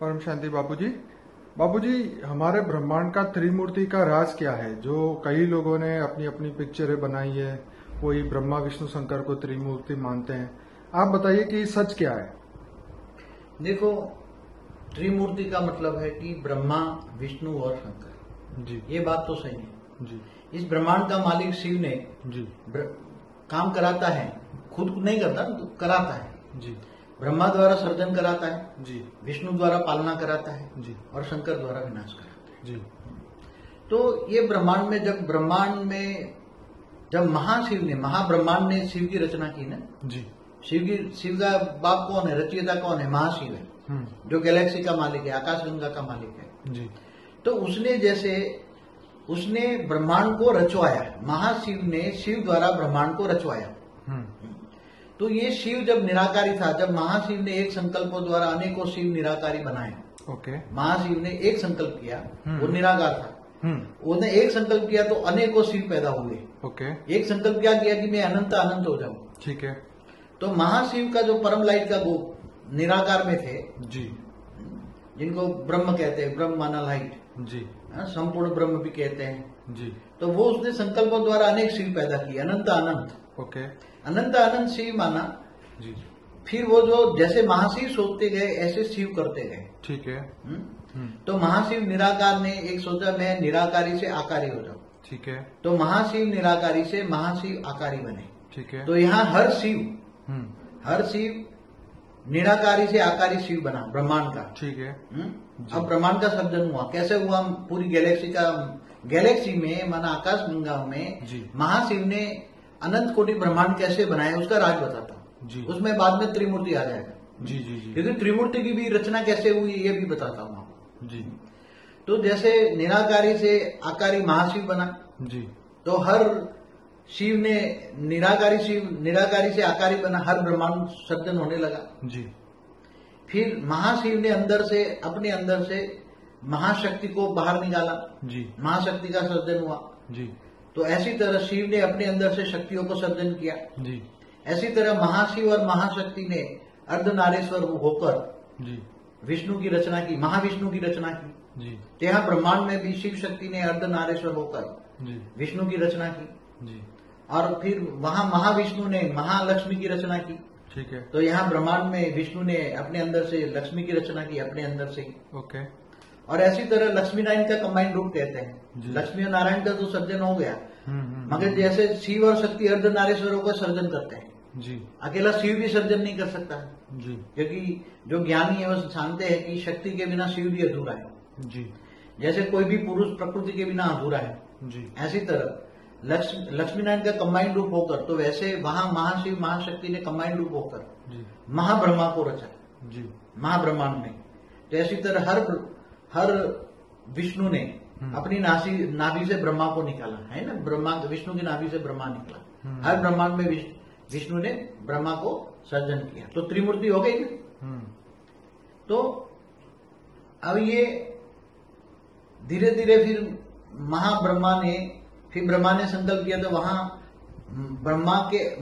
परम शांति बापूजी। बापूजी, हमारे ब्रह्मांड का त्रिमूर्ति का राज क्या है? जो कई लोगों ने अपनी अपनी पिक्चरें बनाई है, कोई ब्रह्मा विष्णु शंकर को त्रिमूर्ति मानते हैं। आप बताइए कि सच क्या है? देखो, त्रिमूर्ति का मतलब है कि ब्रह्मा, विष्णु और शंकर जी। ये बात तो सही है जी। इस ब्रह्मांड का मालिक शिव ने जी। काम कराता है, खुद नहीं करता तो कराता है जी। ब्रह्मा द्वारा सर्जन कराता है जी। विष्णु द्वारा पालना कराता है जी। और शंकर द्वारा विनाश कराता है। जी। तो ये ब्रह्मांड में जब महाब्रह्मांड ने शिव की रचना की ना, जी। शिव का बाप कौन है, रचयिता कौन है? महाशिव है, जो गैलेक्सी का मालिक है, आकाशगंगा का मालिक है। जी। तो उसने ब्रह्मांड को रचवाया। महाशिव ने शिव द्वारा ब्रह्मांड को रचवाया। तो ये शिव जब निराकारी था, जब महाशिव ने एक संकल्प द्वारा अनेकों शिव निराकारी बनाए। ओके। महाशिव ने एक संकल्प किया, वो निराकार था। उसने एक संकल्प किया तो अनेकों शिव पैदा हुए। ओके। एक संकल्प क्या किया कि मैं अनंत अनंत हो जाऊं। ठीक है। तो महाशिव का जो परम लाइट का वो निराकार में थे, जी, जिनको ब्रह्म कहते हैं, ब्रह्म माना लाइट, जी, संपूर्ण ब्रह्म भी कहते हैं। जी। तो वो उसने संकल्प द्वारा अनेक शिव पैदा किए, अनंत अनंत। ओके। अनंत अनंत शिव माना। जी। फिर वो जो जैसे महाशिव सोचते गए ऐसे शिव करते गए। ठीक है। तो महाशिव निराकार ने एक सोचा मैं निराकारी से आकारी हो जाऊं। ठीक है। तो महाशिव निराकारी से महाशिव आकारी बने। ठीक है। तो यहाँ हर शिव निराकारी से आकारी शिव बना ब्रह्मांड का। ठीक है। अब ब्रह्मांड का सर्जन हुआ। कैसे हुआ? पूरी गैलेक्सी में माना आकाश गंगा में जी। महाशिव ने अनंत कोटि ब्रह्मांड कैसे बनाए उसका राज बताता हूँ। जी। उसमें बाद में त्रिमूर्ति आ जाएगा। जी। जी। जी। लेकिन त्रिमूर्ति की भी रचना कैसे हुई ये भी बताता हूँ आपको। जी। तो जैसे निराकारी से आकारी महाशिव बना, जी। तो हर शिव ने निराकारी से आकारी बना, हर ब्रह्मांड सर्जन होने लगा। जी। फिर महाशिव ने अपने अंदर से महाशक्ति को बाहर निकाला। जी। महाशक्ति का सर्जन हुआ। जी। तो ऐसी तरह शिव ने अपने अंदर से शक्तियों को सर्जन किया। जी। ऐसी तरह महाशिव और महाशक्ति ने अर्धनारेश्वर होकर जी विष्णु की रचना की, महाविष्णु की रचना की। जी। तो यहाँ ब्रह्मांड में भी शिव शक्ति ने अर्धनारेश्वर होकर जी विष्णु की रचना की। जी। और फिर वहां महाविष्णु ने महालक्ष्मी की रचना की। ठीक है। तो यहाँ ब्रह्मांड में विष्णु ने अपने अंदर से लक्ष्मी की रचना की, अपने अंदर से। ओके। और ऐसी तरह लक्ष्मी नारायण का कंबाइंड रूप कहते हैं। लक्ष्मी और नारायण का तो सर्जन हो गया, मगर जैसे शिव और शक्ति अर्धनारेश्वरों का सर्जन करते हैं जी। अकेला शिव भी सर्जन नहीं कर सकता जी, क्योंकि जो ज्ञानी है वो जानते हैं कि शक्ति के बिना शिव भी अधूरा है जी। जैसे कोई भी पुरुष प्रकृति के बिना अधूरा है जी, ऐसी तरह लक्ष्मी नारायण का कंबाइंड रूप होकर, तो वैसे वहां महाशिव महाशक्ति ने कंबाइंड रूप होकर महाब्रह्मा को रचा जी, महाब्रह्मांड में। तो ऐसी तरह हर विष्णु ने अपनी नाभि से ब्रह्मा को निकाला है ना। ब्रह्मा विष्णु की नाभि से ब्रह्मा निकला। हर ब्रह्मांड में विष्णु ने ब्रह्मा को सर्जन किया। तो त्रिमूर्ति हो गई ना। तो अब ये धीरे धीरे फिर ब्रह्मा ने संकल्प किया। तो वहां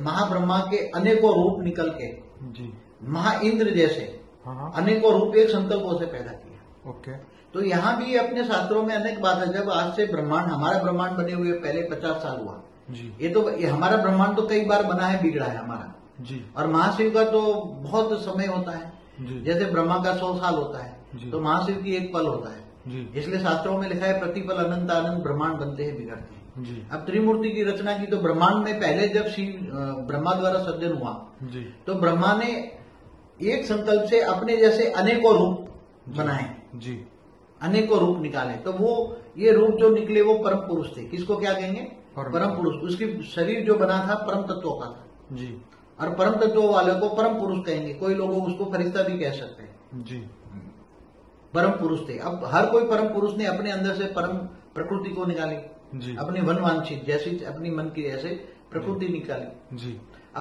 महाब्रह्मा के अनेकों रूप निकल के जी महाइंद्र जैसे अनेकों रूप एक संकल्पों से पैदा किया। ओके। तो यहाँ भी अपने शास्त्रों में अनेक बात है। जब आज से हमारा ब्रह्मांड बने हुए पहले 50 साल हुआ जी। ये हमारा ब्रह्मांड तो कई बार बना है, बिगड़ा है हमारा जी। और महाशिव का तो बहुत समय होता है जी। जैसे ब्रह्मा का 100 साल होता है, तो महाशिव की एक पल होता है जी। इसलिए शास्त्रों में लिखा है प्रतिपल अनंत अनंत ब्रह्मांड बनते हैं, बिगड़ते हैं जी। अब त्रिमूर्ति की रचना की तो ब्रह्मांड में पहले जब ब्रह्मा द्वारा सर्जन हुआ जी, तो ब्रह्मा ने एक संकल्प से अपने जैसे अनेकों रूप बनाए जी, अनेकों रूप निकाले। तो वो ये रूप जो निकले वो परम पुरुष थे। किसको क्या कहेंगे? परम पुरुष। उसकी शरीर जो बना था परम तत्वों का था जी, और परम तत्वों वाले को परम पुरुष कहेंगे। कोई लोग उसको फरिश्ता भी कह सकते हैं जी। परम पुरुष थे। अब हर कोई परम पुरुष ने अपने अंदर से परम प्रकृति को निकाली जी, अपनी वनवांछित जैसी अपनी मन की ऐसे प्रकृति निकाली जी।